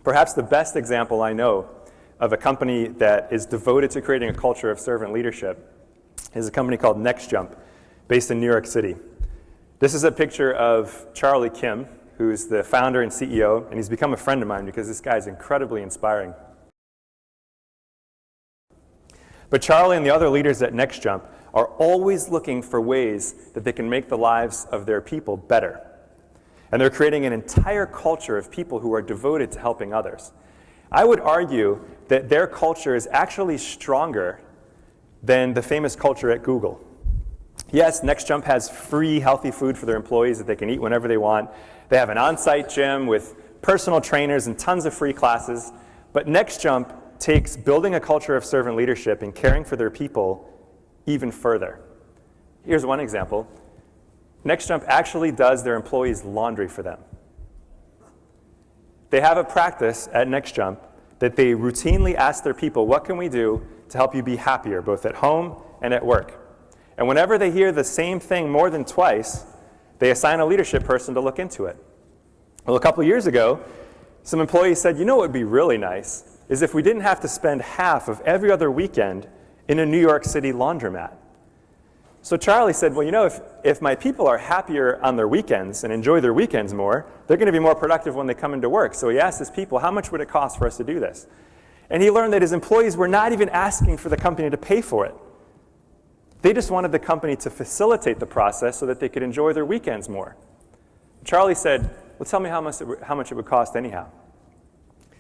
Perhaps the best example I know of a company that is devoted to creating a culture of servant leadership is a company called NextJump, based in New York City. This is a picture of Charlie Kim, who's the founder and CEO, and he's become a friend of mine because this guy's incredibly inspiring. But Charlie and the other leaders at NextJump are always looking for ways that they can make the lives of their people better. And they're creating an entire culture of people who are devoted to helping others. I would argue that their culture is actually stronger than the famous culture at Google. Yes, NextJump has free, healthy food for their employees that they can eat whenever they want. They have an on-site gym with personal trainers and tons of free classes. But NextJump takes building a culture of servant leadership and caring for their people even further. Here's one example. NextJump actually does their employees' laundry for them. They have a practice at NextJump that they routinely ask their people, what can we do to help you be happier, both at home and at work? And whenever they hear the same thing more than twice, they assign a leadership person to look into it. Well, a couple years ago, some employees said, you know what would be really nice is if we didn't have to spend half of every other weekend in a New York City laundromat. So Charlie said, well, you know, if my people are happier on their weekends and enjoy their weekends more, they're going to be more productive when they come into work. So he asked his people, how much would it cost for us to do this? And he learned that his employees were not even asking for the company to pay for it. They just wanted the company to facilitate the process so that they could enjoy their weekends more. Charlie said, well, tell me how much it would cost anyhow.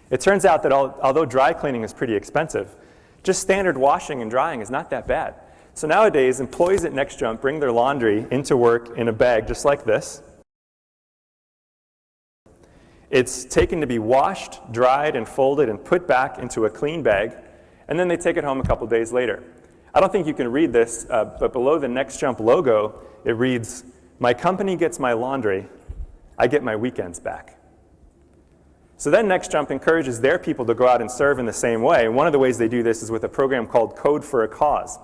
It turns out that although dry cleaning is pretty expensive, just standard washing and drying is not that bad. So nowadays, employees at NextJump bring their laundry into work in a bag just like this. It's taken to be washed, dried, and folded and put back into a clean bag, and then they take it home a couple days later. I don't think you can read this, but below the NextJump logo, it reads, my company gets my laundry, I get my weekends back. So then NextJump encourages their people to go out and serve in the same way. And one of the ways they do this is with a program called Code for a Cause.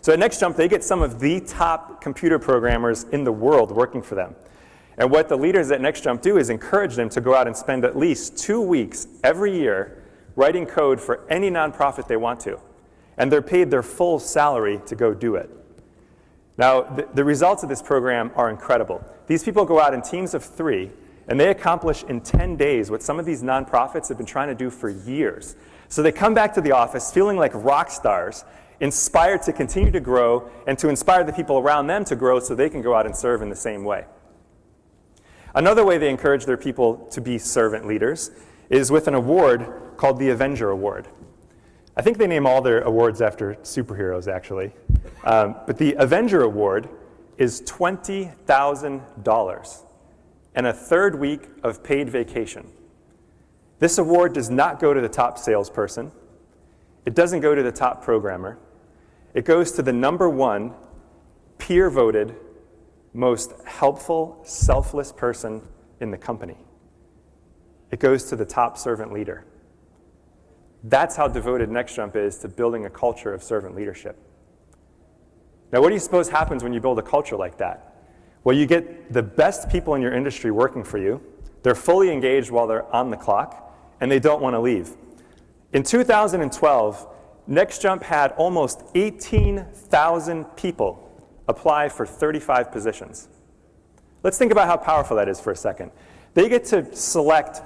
So at NextJump, they get some of the top computer programmers in the world working for them. And what the leaders at NextJump do is encourage them to go out and spend at least 2 weeks every year writing code for any nonprofit they want to. And they're paid their full salary to go do it. Now, the results of this program are incredible. These people go out in teams of 3, and they accomplish in 10 days what some of these nonprofits have been trying to do for years. So they come back to the office feeling like rock stars, inspired to continue to grow and to inspire the people around them to grow so they can go out and serve in the same way. Another way they encourage their people to be servant leaders is with an award called the Avenger Award. I think they name all their awards after superheroes, actually. But the Avenger Award is $20,000 and a 3rd week of paid vacation. This award does not go to the top salesperson. It doesn't go to the top programmer. It goes to the #1 peer-voted, most helpful, selfless person in the company. It goes to the top servant leader. That's how devoted NextJump is to building a culture of servant leadership. Now, what do you suppose happens when you build a culture like that? Well, you get the best people in your industry working for you. They're fully engaged while they're on the clock, and they don't want to leave. In 2012, NextJump had almost 18,000 people apply for 35 positions. Let's think about how powerful that is for a second. They get to select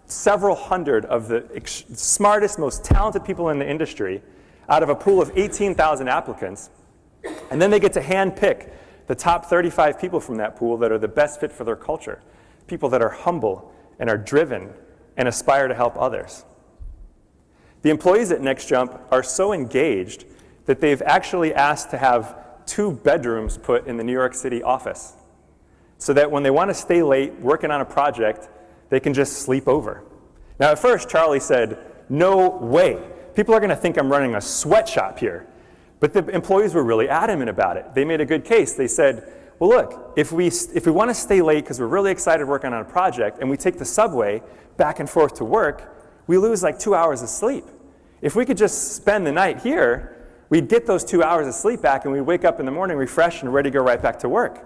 several hundred of the smartest, most talented people in the industry out of a pool of 18,000 applicants, and then they get to handpick the top 35 people from that pool that are the best fit for their culture, people that are humble and are driven and aspire to help others. The employees at NextJump are so engaged that they've actually asked to have 2 bedrooms put in the New York City office so that when they want to stay late working on a project, they can just sleep over. Now, at first, Charlie said, no way. People are going to think I'm running a sweatshop here. But the employees were really adamant about it. They made a good case. They said, well, look, if we want to stay late because we're really excited working on a project and we take the subway back and forth to work, we lose like 2 hours of sleep. If we could just spend the night here, we'd get those 2 hours of sleep back and we'd wake up in the morning refreshed and ready to go right back to work.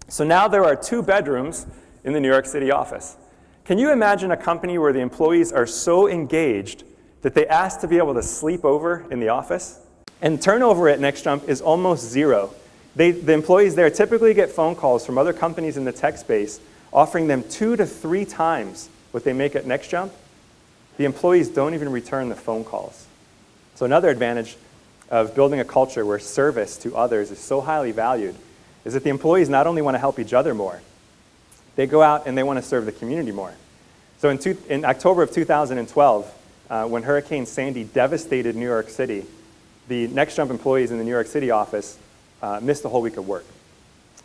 So now there are 2 bedrooms in the New York City office. Can you imagine a company where the employees are so engaged that they ask to be able to sleep over in the office? And turnover at NextJump is almost zero. The employees there typically get phone calls from other companies in the tech space offering them 2 to 3 times what they make at NextJump. The employees don't even return the phone calls. So another advantage of building a culture where service to others is so highly valued is that the employees not only want to help each other more, they go out and they want to serve the community more. So in October of 2012, when Hurricane Sandy devastated New York City, the NextJump employees in the New York City office missed a whole week of work.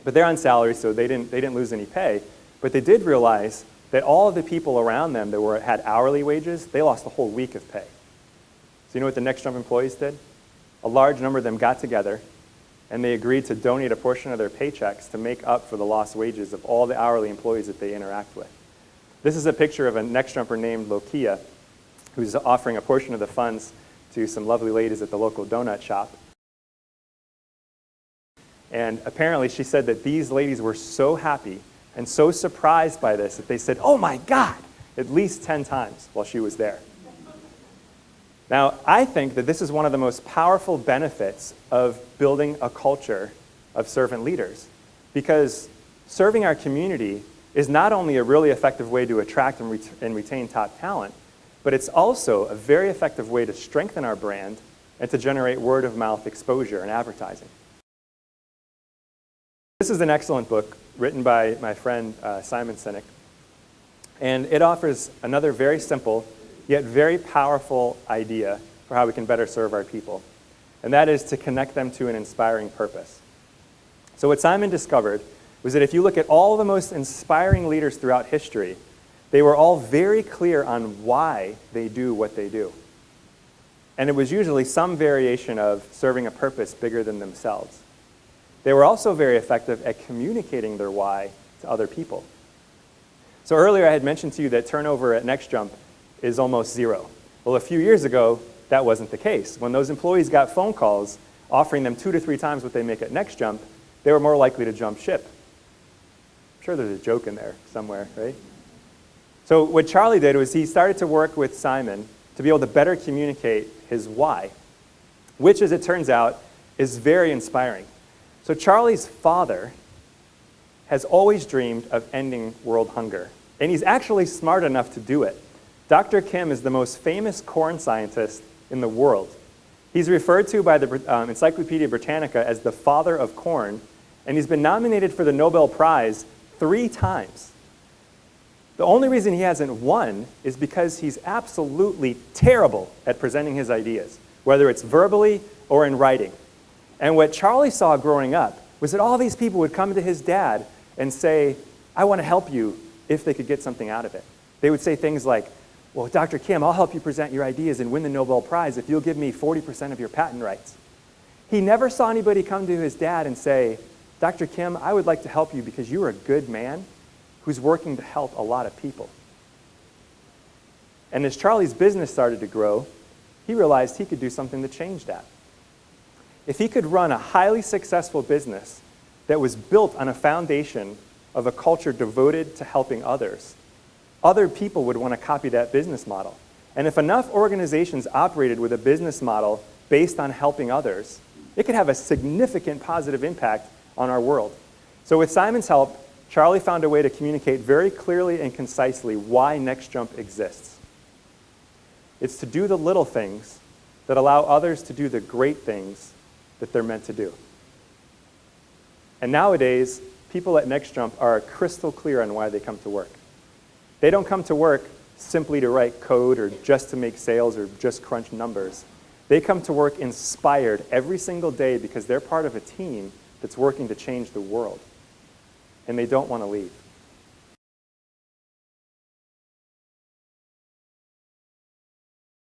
But they're on salary, so they didn't lose any pay. But they did realize that all of the people around them that had hourly wages, they lost a whole week of pay. So you know what the NextJump employees did? A large number of them got together, and they agreed to donate a portion of their paychecks to make up for the lost wages of all the hourly employees that they interact with. This is a picture of a NextJumper named Lokia, who's offering a portion of the funds to some lovely ladies at the local donut shop. And apparently she said that these ladies were so happy and so surprised by this that they said, "Oh my God," at least 10 times while she was there. Now, I think that this is one of the most powerful benefits of building a culture of servant leaders, because serving our community is not only a really effective way to attract and retain top talent, but it's also a very effective way to strengthen our brand and to generate word-of-mouth exposure and advertising. This is an excellent book written by my friend Simon Sinek, and it offers another very simple yet very powerful idea for how we can better serve our people, and that is to connect them to an inspiring purpose. So what Simon discovered was that if you look at all the most inspiring leaders throughout history, they were all very clear on why they do what they do. And it was usually some variation of serving a purpose bigger than themselves. They were also very effective at communicating their why to other people. So earlier I had mentioned to you that turnover at NextJump is almost zero. Well, a few years ago, that wasn't the case. When those employees got phone calls offering them 2 to 3 times what they make at NextJump, they were more likely to jump ship. I'm sure there's a joke in there somewhere, right? So what Charlie did was he started to work with Simon to be able to better communicate his why, which, as it turns out, is very inspiring. So Charlie's father has always dreamed of ending world hunger, and he's actually smart enough to do it. Dr. Kim is the most famous corn scientist in the world. He's referred to by the Encyclopedia Britannica as the father of corn, and he's been nominated for the Nobel Prize 3 times. The only reason he hasn't won is because he's absolutely terrible at presenting his ideas, whether it's verbally or in writing. And what Charlie saw growing up was that all these people would come to his dad and say, "I want to help you," if they could get something out of it. They would say things like, "Well, Dr. Kim, I'll help you present your ideas and win the Nobel Prize if you'll give me 40% of your patent rights." He never saw anybody come to his dad and say, "Dr. Kim, I would like to help you because you're a good man who's working to help a lot of people." And as Charlie's business started to grow, he realized he could do something to change that. If he could run a highly successful business that was built on a foundation of a culture devoted to helping others, other people would want to copy that business model. And if enough organizations operated with a business model based on helping others, it could have a significant positive impact on our world. So with Simon's help, Charlie found a way to communicate very clearly and concisely why NextJump exists. It's to do the little things that allow others to do the great things that they're meant to do. And nowadays, people at NextJump are crystal clear on why they come to work. They don't come to work simply to write code or just to make sales or just crunch numbers. They come to work inspired every single day because they're part of a team that's working to change the world. And they don't want to leave.